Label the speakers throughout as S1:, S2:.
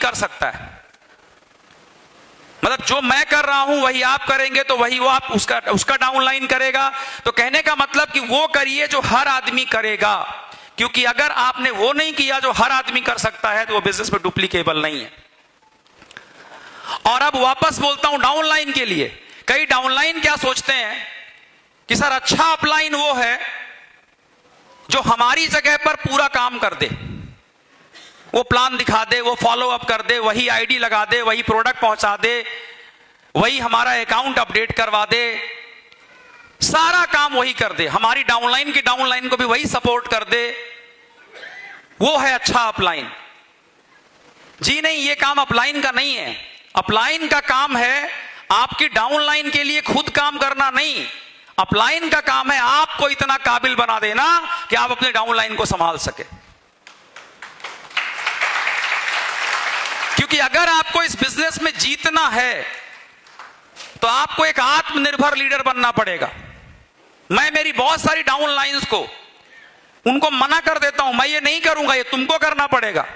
S1: कर सकता है। मतलब जो मैं कर रहा हूं वही आप करेंगे तो वही वो आप उसका डाउनलाइन करेगा। तो कहने का मतलब कि वो करिए जो हर आदमी करेगा, क्योंकि अगर आपने वो नहीं किया जो हर आदमी कर सकता है तो वो बिजनेस में डुप्लीकेबल नहीं है। और अब वापस बोलता हूं डाउनलाइन के लिए। कई डाउनलाइन क्या सोचते हैं कि सर अच्छा अपलाइन वो है जो हमारी जगह पर पूरा काम कर दे, वो प्लान दिखा दे, वो फॉलो अप कर दे, वही आईडी लगा दे, वही प्रोडक्ट पहुंचा दे, वही हमारा अकाउंट अपडेट करवा दे, सारा काम वही कर दे, हमारी डाउनलाइन की डाउनलाइन को भी वही सपोर्ट कर दे, वो है अच्छा अपलाइन। जी नहीं, ये काम अपलाइन का नहीं है। अपलाइन का काम है आपकी डाउनलाइन के लिए खुद काम करना नहीं। अपलाइन का काम है आपको इतना काबिल बना देना कि आप अपने डाउनलाइन को संभाल सके। क्योंकि अगर आपको इस बिजनेस में जीतना है तो आपको एक आत्मनिर्भर लीडर बनना पड़ेगा। मैं मेरी बहुत सारी डाउनलाइंस को उनको मना कर देता हूं, मैं ये नहीं करूंगा, ये तुमको करना पड़ेगा।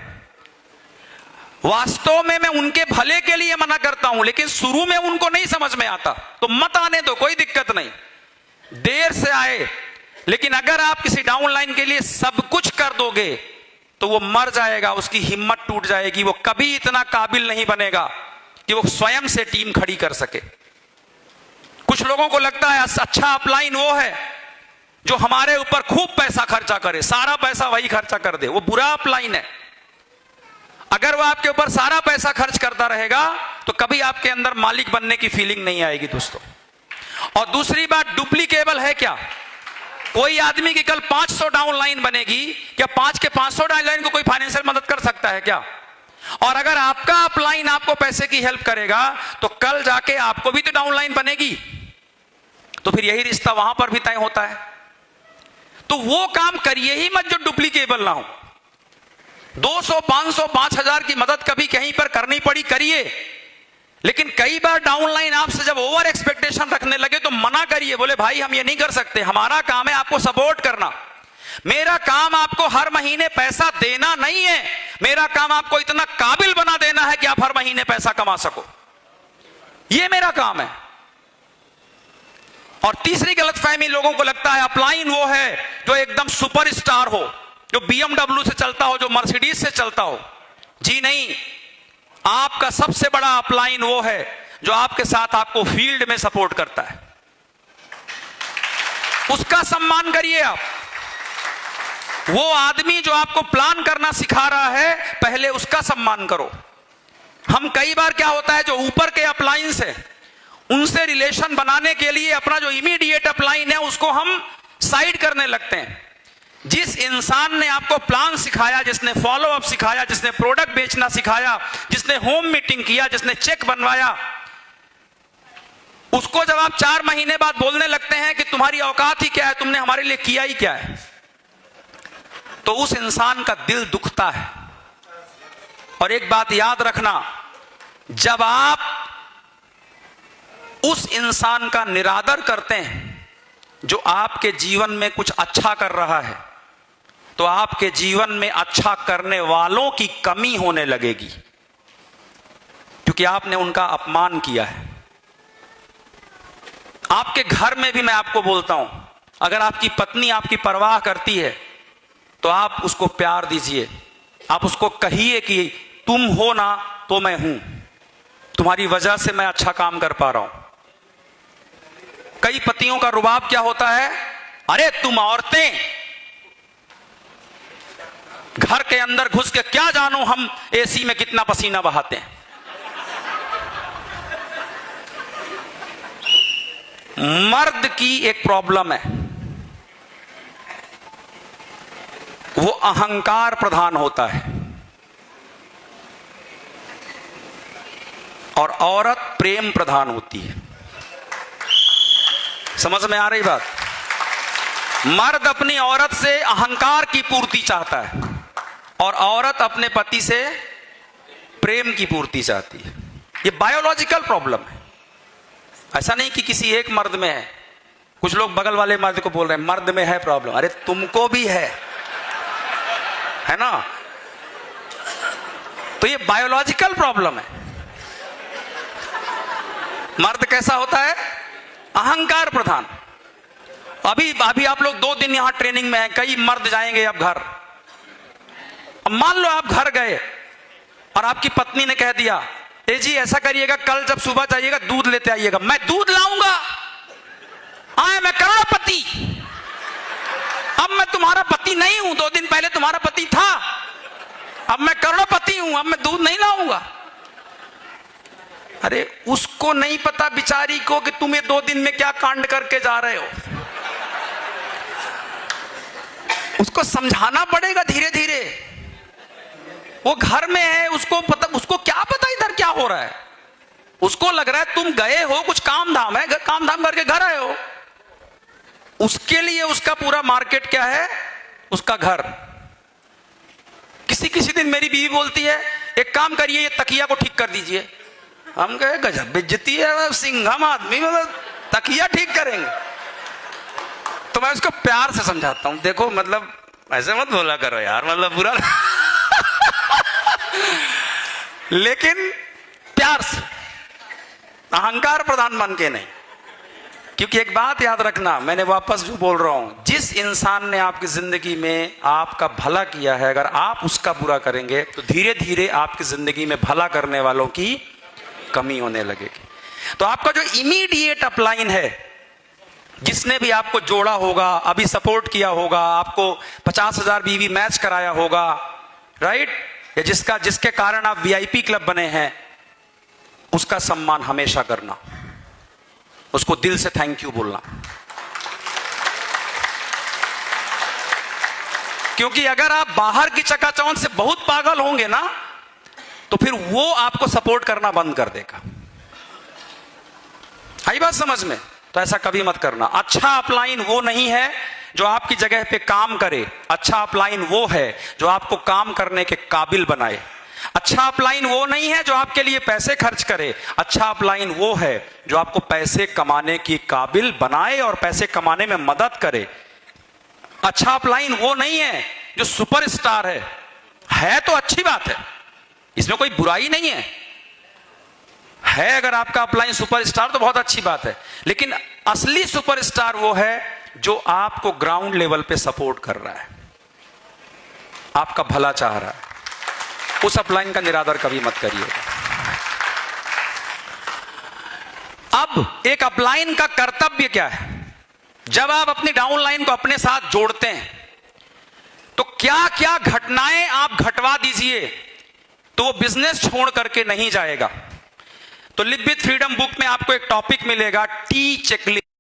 S1: वास्तव में मैं उनके भले के लिए मना करता हूं, लेकिन शुरू में उनको नहीं समझ में आता तो मत आने दो, कोई दिक्कत नहीं, देर से आए। लेकिन अगर आप किसी डाउनलाइन के लिए सब कुछ कर दोगे तो वो मर जाएगा, उसकी हिम्मत टूट जाएगी, वो कभी इतना काबिल नहीं बनेगा कि वो स्वयं से टीम खड़ी कर सके। कुछ लोगों को लगता है अच्छा अपलाइन वो है जो हमारे ऊपर खूब पैसा खर्चा करे, सारा पैसा वही खर्चा कर दे, वो बुरा अपलाइन है। अगर वो आपके ऊपर सारा पैसा खर्च करता रहेगा तो कभी आपके अंदर मालिक बनने की फीलिंग नहीं आएगी दोस्तों। और दूसरी बात, डुप्लीकेबल है क्या? कोई आदमी की कल 500 डाउनलाइन बनेगी, क्या 5 के 500 डाउनलाइन को कोई फाइनेंशियल मदद कर सकता है क्या? और अगर आपका अपलाइन आपको पैसे की हेल्प करेगा तो कल जाके आपको भी तो डाउनलाइन बनेगी, तो फिर यही रिश्ता वहां पर भी तय होता है। तो वो काम करिए ही मत जो डुप्लीकेबल ना हो। 200, 500, 5000 की मदद कभी कहीं पर करनी पड़ी करिए, लेकिन कई बार डाउनलाइन आपसे जब ओवर एक्सपेक्टेशन रखने लगे तो मना करिए, बोले भाई हम ये नहीं कर सकते, हमारा काम है आपको सपोर्ट करना, मेरा काम आपको हर महीने पैसा देना नहीं है, मेरा काम आपको इतना काबिल बना देना है कि आप हर महीने पैसा कमा सको, ये मेरा काम है। और तीसरी गलतफहमी लोगों को लगता है अपलाइन वो है जो एकदम सुपरस्टार हो, जो BMW से चलता हो, जो मर्सिडीज से चलता हो। जी नहीं, आपका सबसे बड़ा अपलाइन वो है जो आपके साथ आपको फील्ड में सपोर्ट करता है, उसका सम्मान करिए आप। वो आदमी जो आपको प्लान करना सिखा रहा है पहले उसका सम्मान करो। हम कई बार क्या होता है, जो ऊपर के अपलाइंस है उनसे रिलेशन बनाने के लिए अपना जो इमीडिएट अपलाइन है उसको हम साइड करने लगते हैं। जिस इंसान ने आपको प्लान सिखाया, जिसने फॉलो अप सिखाया, जिसने प्रोडक्ट बेचना सिखाया, जिसने होम मीटिंग किया, जिसने चेक बनवाया, उसको जब आप 4 महीने बाद बोलने लगते हैं कि तुम्हारी औकात ही क्या है, तुमने हमारे लिए किया ही क्या है, तो उस इंसान का दिल दुखता है। और एक बात याद रखना, जब आप उस इंसान का निरादर करते हैं जो आपके जीवन में कुछ अच्छा कर रहा है, तो आपके जीवन में अच्छा करने वालों की कमी होने लगेगी, क्योंकि आपने उनका अपमान किया है। आपके घर में भी मैं आपको बोलता हूं, अगर आपकी पत्नी आपकी परवाह करती है तो आप उसको प्यार दीजिए, आप उसको कहिए कि तुम हो ना तो मैं हूं, तुम्हारी वजह से मैं अच्छा काम कर पा रहा हूं। कई पतियों का रुबाब क्या होता है, अरे तुम औरतें घर के अंदर घुस के क्या जानो हम एसी में कितना पसीना बहाते हैं। मर्द की एक प्रॉब्लम है, वो अहंकार प्रधान होता है, और औरत प्रेम प्रधान होती है। समझ में आ रही बात? मर्द अपनी औरत से अहंकार की पूर्ति चाहता है और औरत अपने पति से प्रेम की पूर्ति चाहती है। ये बायोलॉजिकल प्रॉब्लम है, ऐसा नहीं कि किसी एक मर्द में है। कुछ लोग बगल वाले मर्द को बोल रहे हैं मर्द में है प्रॉब्लम, अरे तुमको भी है ना। तो ये बायोलॉजिकल प्रॉब्लम है। मर्द कैसा होता है? अहंकार प्रधान। अभी आप लोग 2 दिन यहां ट्रेनिंग में हैं, कई मर्द जाएंगे अब घर। अब मान लो आप घर गए और आपकी पत्नी ने कह दिया, ए जी ऐसा करिएगा, कल जब सुबह जाइएगा दूध लेते आइएगा। मैं दूध लाऊंगा? आए मैं करोड़पति, अब मैं तुम्हारा पति नहीं हूं, 2 दिन पहले तुम्हारा पति था, अब मैं करोड़पति हूं, अब मैं दूध नहीं लाऊंगा। अरे उसको नहीं पता बिचारी को कि तुम्हें 2 दिन में क्या कांड करके जा रहे हो। उसको समझाना पड़ेगा धीरे धीरे। वो घर में है, उसको क्या पता इधर क्या हो रहा है। उसको लग रहा है तुम गए हो, कुछ काम धाम है, काम धाम करके घर आए हो। उसके लिए उसका पूरा मार्केट क्या है? उसका घर। किसी दिन मेरी बीवी बोलती है, एक काम करिए, ये तकिया को ठीक कर दीजिए। हम कहे गजब बेइज्जती है, सिंघम आदमी, मतलब तकिया ठीक करेंगे। तो मैं उसको प्यार से समझाता हूं, देखो मतलब ऐसे मत बोला करो यार, मतलब बुरा लेकिन प्यार से, अहंकार प्रधान बन के नहीं। क्योंकि एक बात याद रखना, मैंने वापस जो बोल रहा हूं, जिस इंसान ने आपकी जिंदगी में आपका भला किया है, अगर आप उसका बुरा करेंगे तो धीरे धीरे आपकी जिंदगी में भला करने वालों की कमी होने लगेगी। तो आपका जो इमीडिएट अपलाइन है, जिसने भी आपको जोड़ा होगा, अभी सपोर्ट किया होगा, आपको 50,000 बीवी मैच कराया होगा, राइट, या जिसके कारण आप वीआईपी क्लब बने हैं, उसका सम्मान हमेशा करना, उसको दिल से थैंक यू बोलना। क्योंकि अगर आप बाहर की चकाचौंध से बहुत पागल होंगे ना, तो फिर वो आपको सपोर्ट करना बंद कर देगा। आई बात समझ में? तो ऐसा कभी मत करना। अच्छा अपलाइन वो नहीं है जो आपकी जगह पे काम करे, अच्छा अपलाइन वो है जो आपको काम करने के काबिल बनाए। अच्छा अपलाइन वो नहीं है जो आपके लिए पैसे खर्च करे, अच्छा अपलाइन वो है जो आपको पैसे कमाने की काबिल बनाए और पैसे कमाने में मदद करे। अच्छा अपलाइन वो नहीं है जो सुपरस्टार है तो अच्छी बात है, इसमें कोई बुराई नहीं है अगर आपका अपलाइन सुपरस्टार तो बहुत अच्छी बात है। लेकिन असली सुपरस्टार वो है जो आपको ग्राउंड लेवल पे सपोर्ट कर रहा है, आपका भला चाह रहा है। उस अपलाइन का निरादर कभी मत करिएगा। अब एक अपलाइन का कर्तव्य क्या है? जब आप अपनी डाउनलाइन को अपने साथ जोड़ते हैं तो क्या क्या घटनाएं आप घटवा दीजिए तो वो बिजनेस छोड़ करके नहीं जाएगा। तो लिव विद फ्रीडम बुक में आपको एक टॉपिक मिलेगा, टी चेकलिस्ट।